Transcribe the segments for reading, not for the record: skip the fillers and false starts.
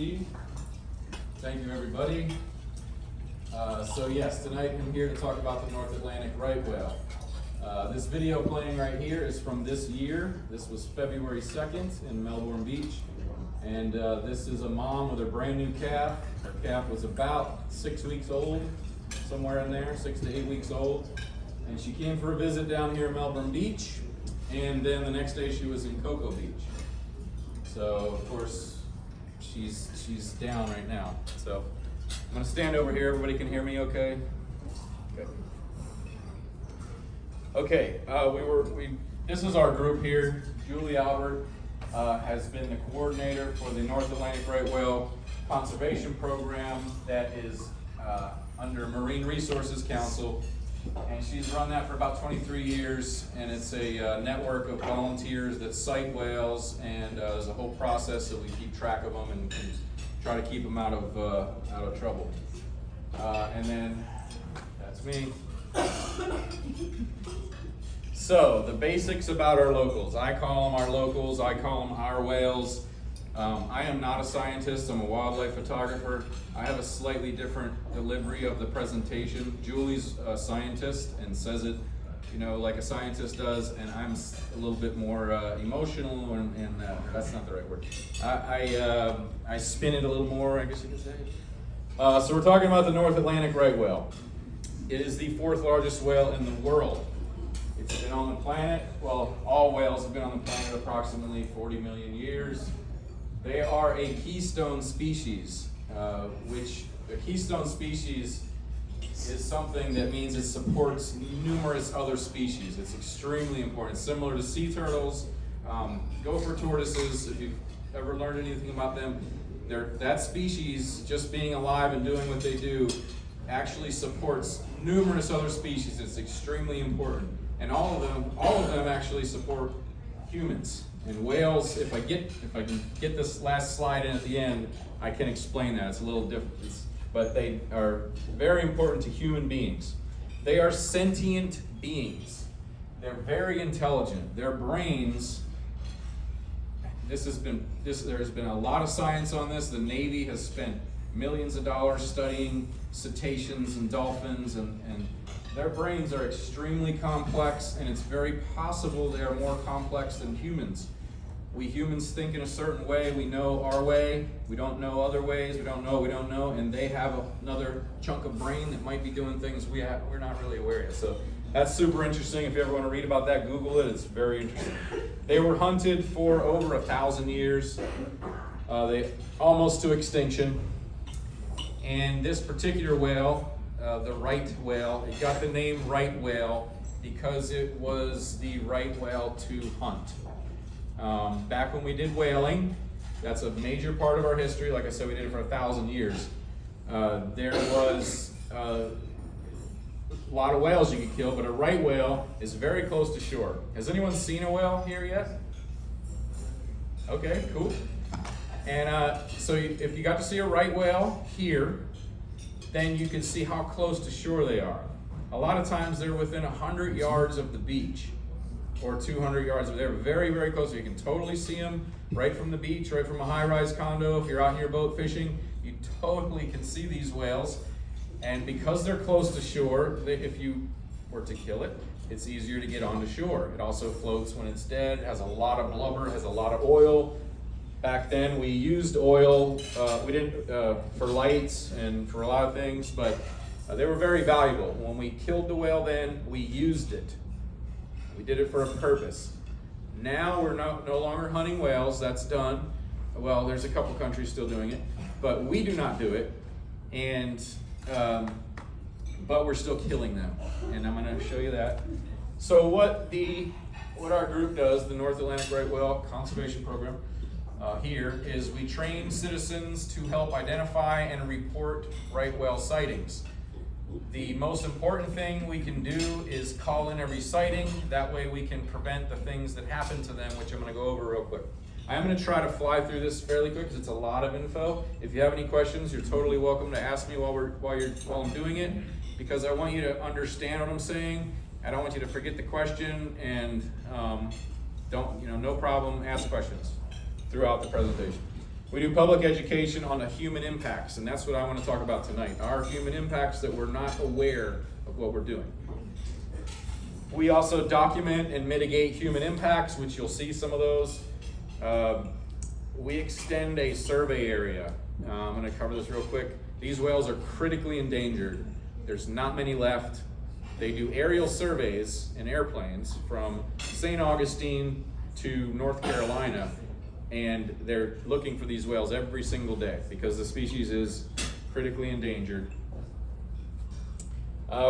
Steve. Thank you, everybody. So yes, tonight I'm here to talk about the North Atlantic right whale. This video playing right here is from this year. This was February 2nd in Melbourne Beach. And this is a mom with her brand new calf. Her calf was about 6 weeks old, somewhere in there, 6 to 8 weeks old. And she came for a visit down here in Melbourne Beach. And then the next day she was in Cocoa Beach. So of course, she's down right now. So I'm gonna stand over here. Everybody can hear me okay? Okay, this is our group here. Julie Albert has been the coordinator for the North Atlantic Right Whale Conservation Program that is under Marine Resources Council. And she's run that for about 23 years, and it's a network of volunteers that site whales, and there's a whole process that we keep track of them and try to keep them out of trouble. And then that's me. So the basics about our locals. I call them our locals. I call them our whales. I am not a scientist. I'm a wildlife photographer. I have a slightly different delivery of the presentation. Julie's a scientist and says it, like a scientist does, and I'm a little bit more emotional, and that's not the right word. I spin it a little more, I guess you could say. So we're talking about the North Atlantic right whale. It is the 4th largest whale in the world. It's been on the planet, well, all whales have been on the planet approximately 40 million years. They are a keystone species, which a keystone species is something that means it supports numerous other species. It's extremely important. It's similar to sea turtles, gopher tortoises, if you've ever learned anything about them. That species, just being alive and doing what they do, actually supports numerous other species. It's extremely important. And all of them actually support humans. And whales, if I can get this last slide in at the end, I can explain that. It's a little different, but they are very important to human beings. They are sentient beings. They're very intelligent. Their brains, there's been a lot of science on this. The Navy has spent millions of dollars studying cetaceans and dolphins, and their brains are extremely complex, and it's very possible they are more complex than humans. We humans think in a certain way. We know our way. We don't know other ways. We don't know, and they have another chunk of brain that might be doing things we're not really aware of. So that's super interesting. If you ever want to read about that, Google it. It's very interesting. They were hunted for over 1,000 years. They almost to extinction. And this particular whale, the right whale, it got the name right whale because it was the right whale to hunt. Back when we did whaling, that's a major part of our history. Like I said, we did it for 1,000 years. There was a lot of whales you could kill, but a right whale is very close to shore. Has anyone seen a whale here yet? Okay, cool. And so if you got to see a right whale here, then you can see how close to shore they are. A lot of times they're within 100 yards of the beach or 200 yards. They're very, very close. You can totally see them right from the beach, right from a high-rise condo. If you're out in your boat fishing, you totally can see these whales. And because they're close to shore, if you were to kill it, it's easier to get onto shore. It also floats when it's dead, has a lot of blubber, has a lot of oil. Back then we used oil, we didn't for lights and for a lot of things, but they were very valuable. When we killed the whale then, we used it. We did it for a purpose. Now we're no longer hunting whales, that's done. Well, there's a couple countries still doing it, but we do not do it, and but we're still killing them, and I'm going to show you that. So what our group does, the North Atlantic Right Whale Conservation Program, here is we train citizens to help identify and report right whale sightings. The most important thing we can do is call in every sighting. That way we can prevent the things that happen to them, which I'm going to go over real quick. I am going to try to fly through this fairly quick because it's a lot of info. If you have any questions, you're totally welcome to ask me while I'm doing it, because I want you to understand what I'm saying. I don't want you to forget the question, and no problem, ask questions throughout the presentation. We do public education on the human impacts, and that's what I want to talk about tonight. Our human impacts that we're not aware of what we're doing. We also document and mitigate human impacts, which you'll see some of those. We extend a survey area. I'm going to cover this real quick. These whales are critically endangered. There's not many left. They do aerial surveys in airplanes from St. Augustine to North Carolina, and they're looking for these whales every single day because the species is critically endangered.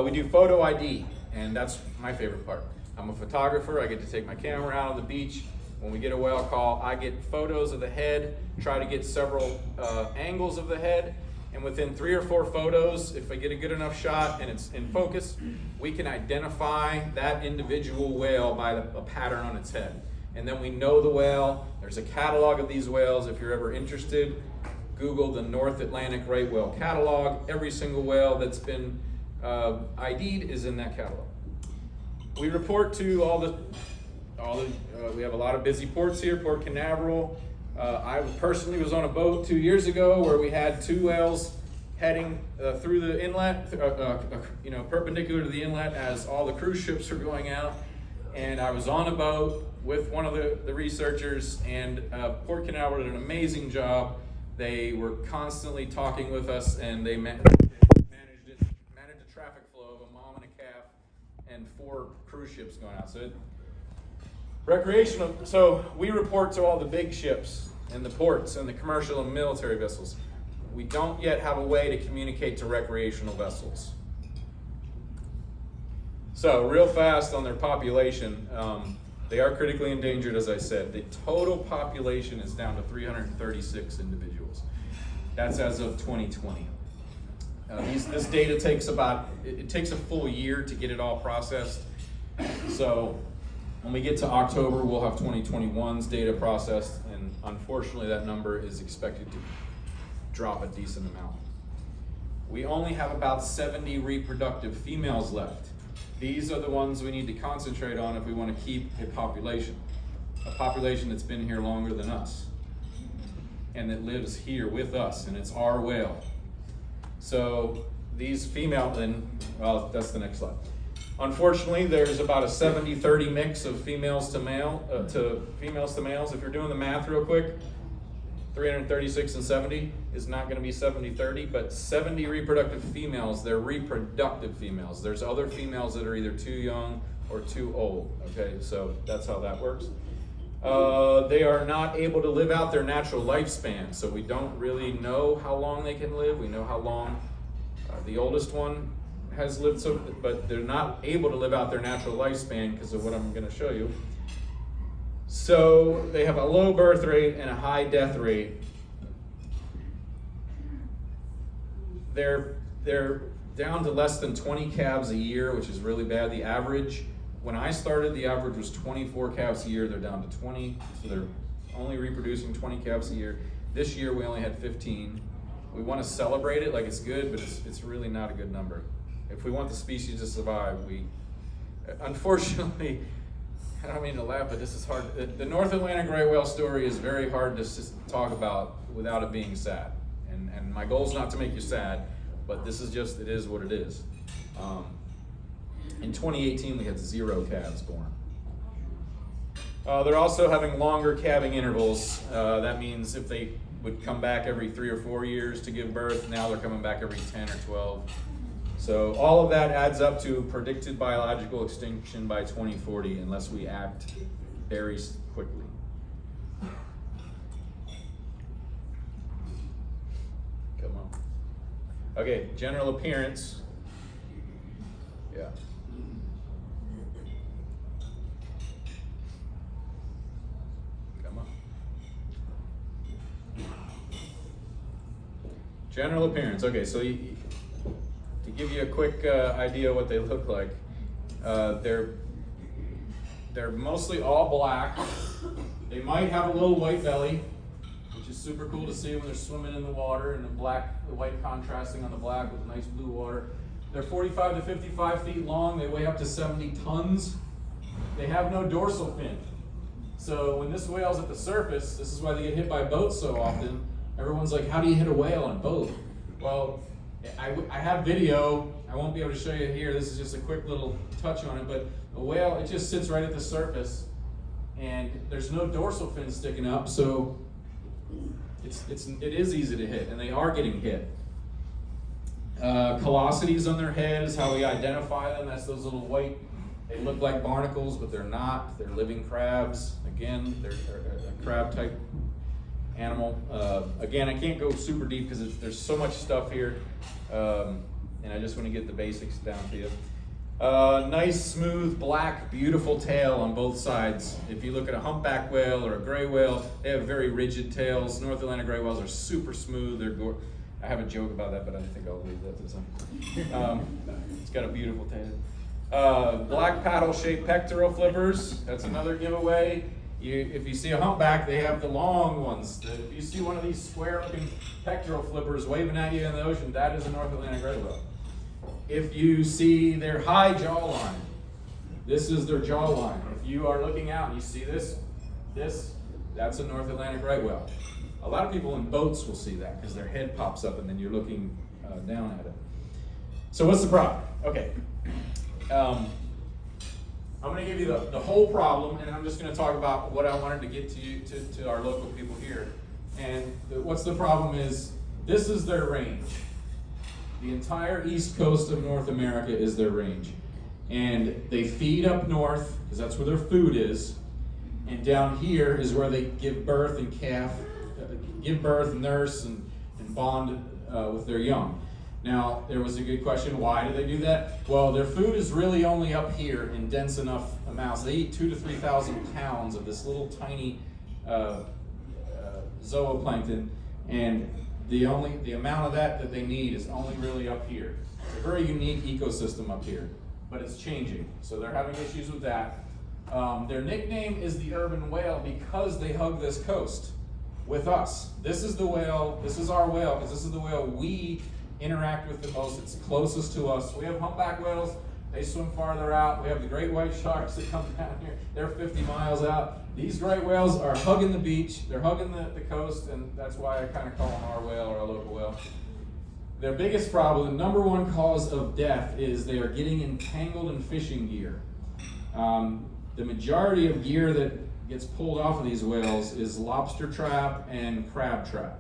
We do photo ID, and that's my favorite part. I'm a photographer. I get to take my camera out on the beach. When we get a whale call, I get photos of the head, try to get several angles of the head, and within 3 or 4 photos, if I get a good enough shot and it's in focus, we can identify that individual whale by a pattern on its head. And then we know the whale. There's a catalog of these whales. If you're ever interested, Google the North Atlantic right whale catalog. Every single whale that's been ID'd is in that catalog. We report to we have a lot of busy ports here, Port Canaveral. I personally was on a boat 2 years ago where we had 2 whales heading through the inlet, perpendicular to the inlet as all the cruise ships were going out. And I was on a boat with one of the researchers, and Port Canaveral did an amazing job. They were constantly talking with us, and they managed a traffic flow of a mom and a calf and 4 cruise ships going out. So we report to all the big ships and the ports and the commercial and military vessels. We don't yet have a way to communicate to recreational vessels. So real fast on their population, they are critically endangered, as I said. The total population is down to 336 individuals. That's as of 2020. This data takes it takes a full year to get it all processed. So when we get to October, we'll have 2021's data processed, and unfortunately that number is expected to drop a decent amount. We only have about 70 reproductive females left. These are the ones we need to concentrate on if we want to keep a population that's been here longer than us and that lives here with us, and it's our whale. So these that's the next slide. Unfortunately, there's about a 70-30 mix of females to males. If you're doing the math real quick, 336 and 70 is not going to be 70-30, but 70 reproductive females, they're reproductive females. There's other females that are either too young or too old, okay? So that's how that works. They are not able to live out their natural lifespan, so we don't really know how long they can live. We know how long the oldest one has lived, but they're not able to live out their natural lifespan because of what I'm going to show you. So they have a low birth rate and a high death rate. They're down to less than 20 calves a year, which is really bad. The average, when I started, the average was 24 calves a year. They're down to 20, so they're only reproducing 20 calves a year. This year we only had 15. We want to celebrate it like it's good, but it's really not a good number. If we want the species to survive, unfortunately, I don't mean to laugh, but this is hard. The North Atlantic right whale story is very hard to talk about without it being sad. And my goal is not to make you sad, but this is it is what it is. In 2018, we had 0 calves born. They're also having longer calving intervals. That means if they would come back every 3 or 4 years to give birth, now they're coming back every 10 or 12. So all of that adds up to predicted biological extinction by 2040 unless we act very quickly. Come on. Okay, general appearance. Yeah. Come on. General appearance. Okay, so to give you a quick idea of what they look like, they're mostly all black. They might have a little white belly, which is super cool to see when they're swimming in the water, and the white contrasting on the black with nice blue water. They're 45 to 55 feet long. They weigh up to 70 tons. They have no dorsal fin. So when this whale's at the surface, this is why they get hit by boats so often. Everyone's like, how do you hit a whale on a boat? Well, I have video. I won't be able to show you here. This is just a quick little touch on it. But a whale, it just sits right at the surface, and there's no dorsal fin sticking up, so it is easy to hit, and they are getting hit. Callosities on their head is how we identify them. That's those little white, they look like barnacles, but they're not. They're living crabs. Again, they're a crab type animal. Again, I can't go super deep because there's so much stuff here, and I just want to get the basics down to you. Nice, smooth, black, beautiful tail on both sides. If you look at a humpback whale or a gray whale, they have very rigid tails. North Atlantic gray whales are super smooth. I have a joke about that, but I think I'll leave that to some. It's got a beautiful tail. Black paddle-shaped pectoral flippers. That's another giveaway. If you see a humpback, they have the long ones. If you see one of these square-looking pectoral flippers waving at you in the ocean, that is a North Atlantic gray whale. If you see their high jawline, this is their jawline. If you are looking out and you see this, that's a North Atlantic right whale. A lot of people in boats will see that because their head pops up and then you're looking down at it. So what's the problem? Okay. I'm going to give you the whole problem, and I'm just going to talk about what I wanted to get to you, to our local people here. And what's the problem is, this is their range. The entire east coast of North America is their range. And they feed up north, because that's where their food is. And down here is where they give birth and nurse, and bond with their young. Now, there was a good question, why do they do that? Well, their food is really only up here in dense enough amounts. They eat 2,000 to 3,000 pounds of this little tiny zooplankton, and the amount of that they need is only really up here. It's a very unique ecosystem up here, but it's changing. So they're having issues with that. Their nickname is the urban whale because they hug this coast with us. This is the whale, this is our whale, because this is the whale we interact with the most. It's closest to us. We have humpback whales, they swim farther out. We have the great white sharks that come down here. They're 50 miles out. These great whales are hugging the beach. They're hugging the coast, and that's why I kind of call them our whale or our local whale. Their biggest problem, the number one cause of death, is they are getting entangled in fishing gear. The majority of gear that gets pulled off of these whales is lobster trap and crab trap.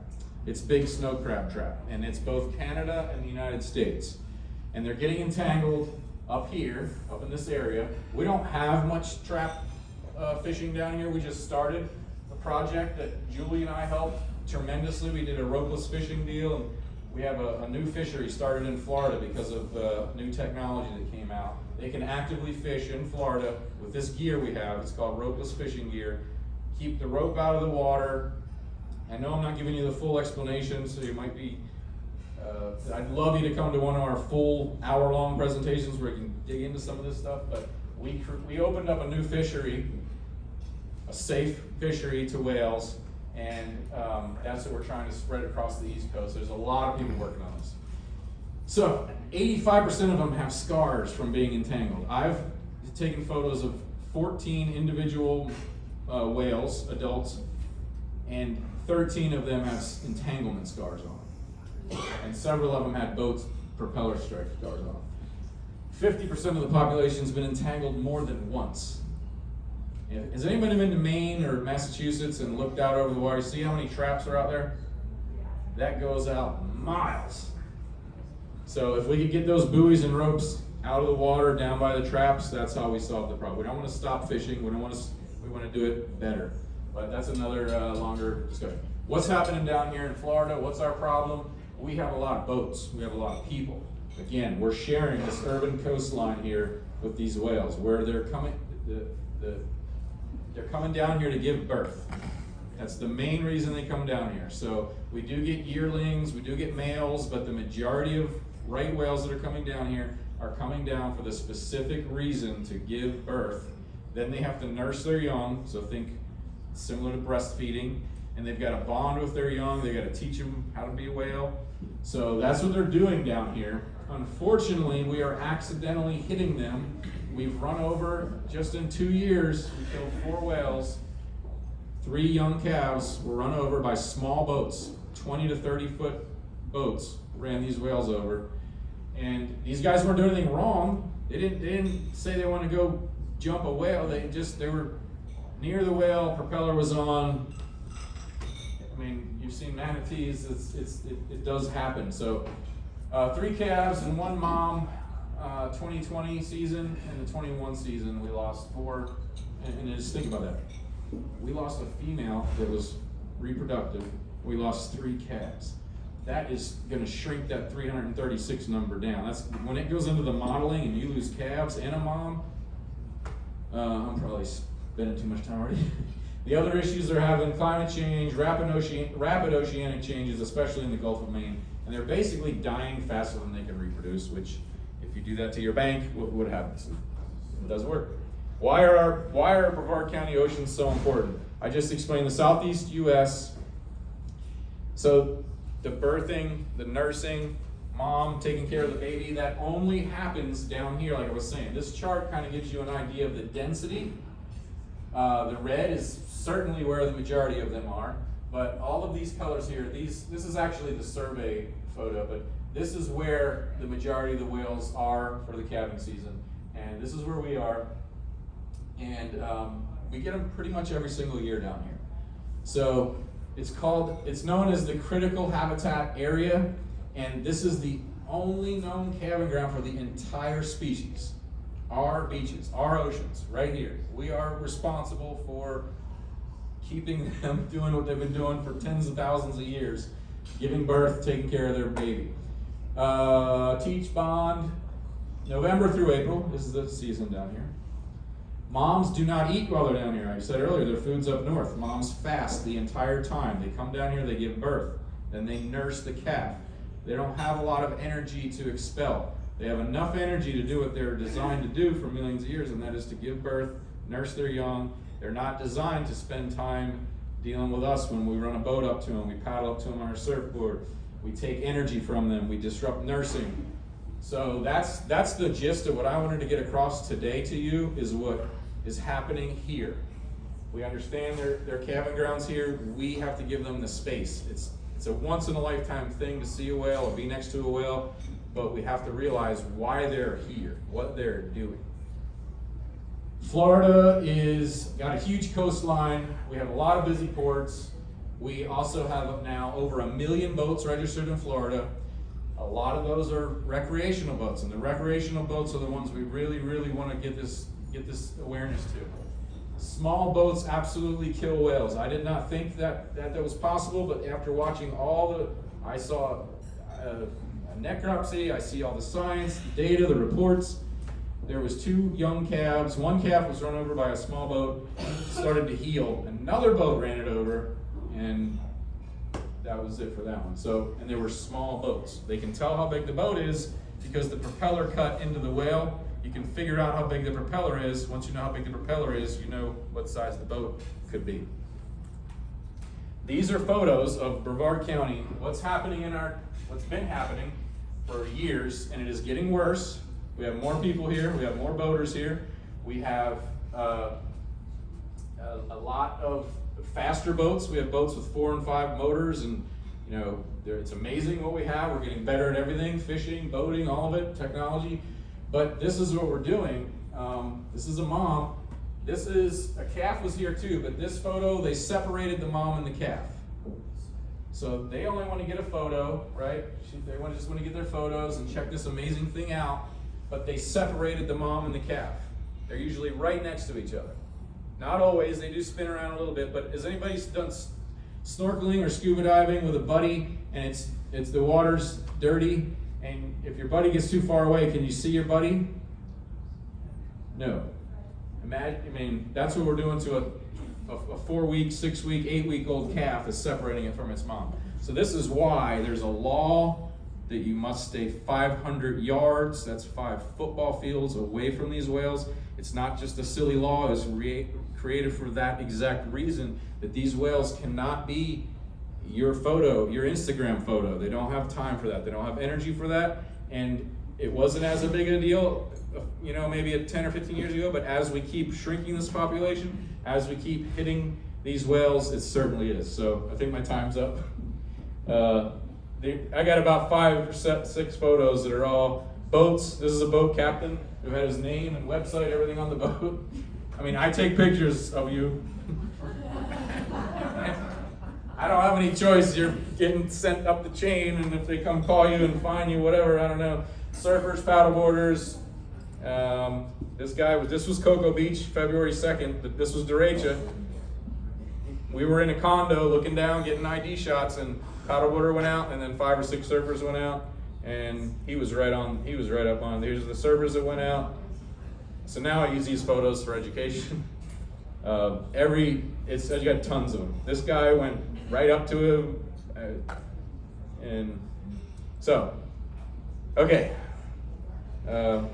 It's big snow crab trap, and it's both Canada and the United States. And they're getting entangled up here, up in this area. We don't have much trap fishing down here. We just started a project that Julie and I helped tremendously. We did a ropeless fishing deal, and we have a new fishery started in Florida because of new technology that came out. They can actively fish in Florida with this gear we have. It's called ropeless fishing gear. Keep the rope out of the water. I know I'm not giving you the full explanation, so you might be, I'd love you to come to one of our full hour-long presentations where you can dig into some of this stuff, but we opened up a new fishery, a safe fishery to whales, and that's what we're trying to spread across the East Coast. There's a lot of people working on this. So 85% of them have scars from being entangled. I've taken photos of 14 individual whales, adults, and 13 of them have entanglement scars on them. And several of them had boats propeller strike scars on them. 50% of the population's been entangled more than once. Has anybody been to Maine or Massachusetts and looked out over the water? You see how many traps are out there? That goes out miles. So if we could get those buoys and ropes out of the water, down by the traps, that's how we solve the problem. We don't want to stop fishing. We want to do it better. But that's another longer discussion. What's happening down here in Florida? What's our problem? We have a lot of boats. We have a lot of people. Again, we're sharing this urban coastline here with these whales, where they're coming. They're coming down here to give birth. That's the main reason they come down here. So we do get yearlings, we do get males, but the majority of right whales that are coming down here are coming down for the specific reason to give birth. Then they have to nurse their young, so think similar to breastfeeding, and they've got to bond with their young. They've got to teach them how to be a whale. So that's what they're doing down here. Unfortunately, we are accidentally hitting them. We've run over, just in 2 years, we killed 4 whales, 3 young calves were run over by small boats, 20 to 30 foot boats ran these whales over. And these guys weren't doing anything wrong. They didn't say they want to go jump a whale. They were near the whale, propeller was on. I mean, you've seen manatees, it does happen. So 3 calves and 1 mom, 2020 season, and the 21 season we lost 4. And just think about that. We lost a female that was reproductive. We lost 3 calves. That is going to shrink that 336 number down. That's when it goes into the modeling and you lose calves and a mom. I'm probably spending too much time already. The other issues they're having: climate change, rapid oceanic changes, especially in the Gulf of Maine, and they're basically dying faster than they can reproduce. Which, if you do that to your bank, what happens? It doesn't work. Why are Brevard County oceans so important? I just explained the Southeast U.S. So the birthing, the nursing, mom taking care of the baby, that only happens down here, like I was saying. This chart kind of gives you an idea of the density. The red is certainly where the majority of them are, but all of these colors here, this is actually the survey photo, but this is where the majority of the whales are for the calving season. And this is where we are. And we get them pretty much every single year down here. So it's known as the critical habitat area, and this is the only known calving ground for the entire species. Our beaches, our oceans, right here. We are responsible for keeping them doing what they've been doing for tens of thousands of years, giving birth, taking care of their baby. Teach bond, November through April. This is the season down here. Moms do not eat while they're down here. I said earlier, their food's up north. Moms fast the entire time. They come down here, they give birth. Then they nurse the calf. They don't have a lot of energy to expel. They have enough energy to do what they're designed to do for millions of years, and that is to give birth, nurse their young. They're not designed to spend time dealing with us when we run a boat up to them, we paddle up to them on our surfboard, we take energy from them, we disrupt nursing. So that's the gist of what I wanted to get across today to you, is what is happening here. We understand their calving grounds here. We have to give them the space. It's a once in a lifetime thing to see a whale or be next to a whale, but we have to realize why they're here, what they're doing. Florida is got a huge coastline. We have a lot of busy ports. We also have now over 1 million boats registered in Florida. A lot of those are recreational boats, and the recreational boats are the ones we really, really want to get this awareness to. Small boats absolutely kill whales. I did not think that was possible, but after watching I saw a necropsy, I see all the science, the data, the reports. There was 2 young calves. 1 calf was run over by a small boat, started to heal. Another boat ran it over, and that was it for that one. So, and there were small boats. They can tell how big the boat is because the propeller cut into the whale. You can figure out how big the propeller is. Once you know how big the propeller is, you know what size the boat could be. These are photos of Brevard County. What's been happening for years, and it is getting worse. We have more people here. We have more boaters here. We have a lot of faster boats. We have boats with 4 and 5 motors, and it's amazing what we have. We're getting better at everything: fishing, boating, all of it, technology. But this is what we're doing. This is a mom. A calf was here too, but this photo, they separated the mom and the calf. So they only want to get a photo, right? They just want to get their photos and check this amazing thing out, but they separated the mom and the calf. They're usually right next to each other. Not always, they do spin around a little bit, but has anybody done snorkeling or scuba diving with a buddy and it's the water's dirty, and if your buddy gets too far away, can you see your buddy? No. That's what we're doing to a 4-week, 6-week, 8-week-old calf, is separating it from its mom. So this is why there's a law that you must stay 500 yards, that's 5 football fields, away from these whales. It's not just a silly law, it's created for that exact reason, that these whales cannot be your photo, your Instagram photo. They don't have time for that. They don't have energy for that. And it wasn't as a big a deal, maybe 10 or 15 years ago, but as we keep shrinking this population, as we keep hitting these whales, it certainly is. So I think my time's up. I got about 5 or 6 photos that are all boats. This is a boat captain who had his name and website, everything on the boat. I mean, I take pictures of you. I don't have any choice. You're getting sent up the chain, and if they come call you and fine you, whatever, I don't know. Surfers, paddleboarders. This was Cocoa Beach, February 2nd. This was Derecha. We were in a condo looking down, getting ID shots, and paddleboarder went out, and then 5 or 6 surfers went out, and he was right up on. Here's the surfers that went out. So now I use these photos for education. I got tons of them. This guy went right up to him, and so, okay. I'm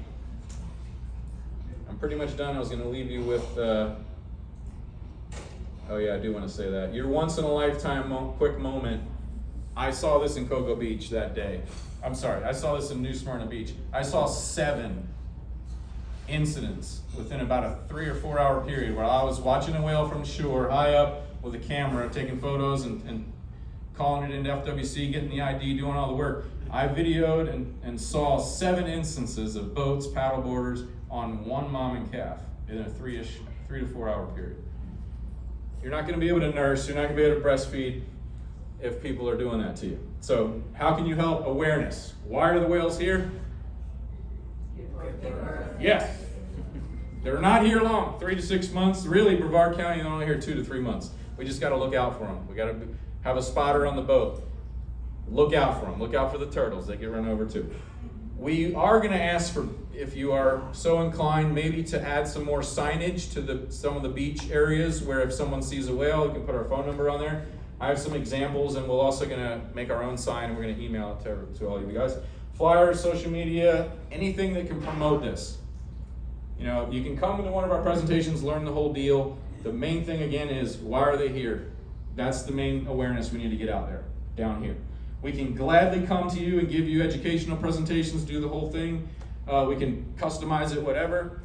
pretty much done. I was going to leave you with, oh yeah, I do want to say that. Your once in a lifetime quick moment. I saw this in Cocoa Beach that day. I'm sorry, I saw this in New Smyrna Beach. I saw 7 incidents within about a 3 or 4 hour period where I was watching a whale from shore, high up with a camera, taking photos and calling it into FWC, getting the ID, doing all the work. I videoed and saw 7 instances of boats, paddleboarders on one mom and calf in a 3 to 4 hour period. You're not going to be able to nurse, you're not going to be able to breastfeed if people are doing that to you. So how can you help? Awareness. Why are the whales here? Yes. They're not here long, 3 to 6 months. Really, Brevard County, they're only here 2 to 3 months. We just got to look out for them. We got to have a spotter on the boat. Look out for them. Look out for the turtles. They get run over too. We are going to ask for, if you are so inclined, maybe to add some more signage to some of the beach areas where if someone sees a whale, you can put our phone number on there. I have some examples, and we're also going to make our own sign, and we're going to email it to all of you guys. Flyers, social media, anything that can promote this. You know, you can come to one of our presentations, learn the whole deal. The main thing, again, is why are they here? That's the main awareness we need to get out there, down here. We can gladly come to you and give you educational presentations, do the whole thing. We can customize it, whatever.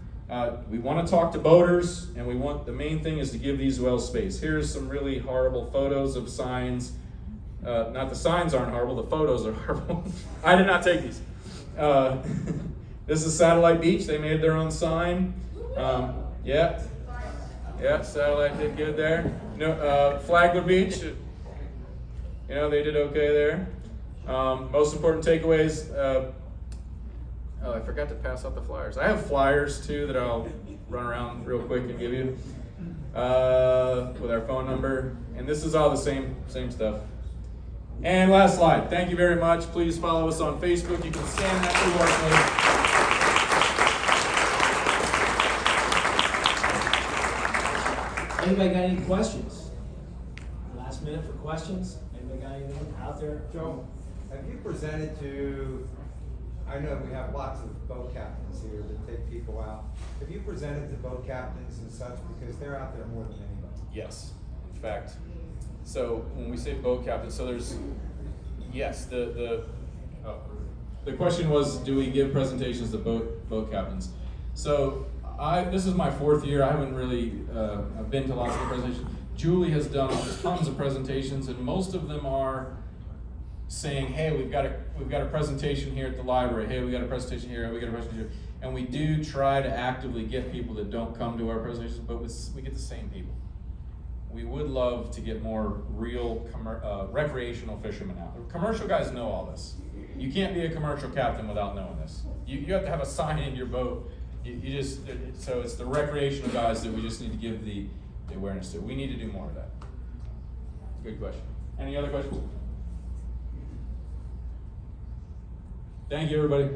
We want to talk to boaters, and the main thing is to give these whales space. Here's some really horrible photos of signs. Not the signs aren't horrible, the photos are horrible. I did not take these. This is Satellite Beach. They made their own sign. Yeah, Satellite did good there. Flagler Beach, they did okay there. Most important takeaways. I forgot to pass out the flyers. I have flyers too that I'll run around real quick and give you with our phone number. And this is all the same stuff. And last slide. Thank you very much. Please follow us on Facebook. You can scan that QR code. Anybody got any questions? Last minute for questions. Anybody got anything out there? Joe, have you presented to, I know we have lots of boat captains here that take people out. Have you presented to boat captains and such, because they're out there more than anybody? Yes, in fact. So when we say boat captain, so there's, yes, the question was, do we give presentations to boat captains? So this is my 4th year. I haven't really, I've been to lots of presentations. Julie has done tons of presentations, and most of them are saying, hey, we've got a presentation here at the library. Hey, we got a presentation here. We got a presentation here. And we do try to actively get people that don't come to our presentations, but we get the same people. We would love to get more real recreational fishermen out. The commercial guys know all this. You can't be a commercial captain without knowing this. You have to have a sign in your boat. So it's the recreational guys that we just need to give the awareness to. We need to do more of that. Good question. Any other questions? Thank you, everybody.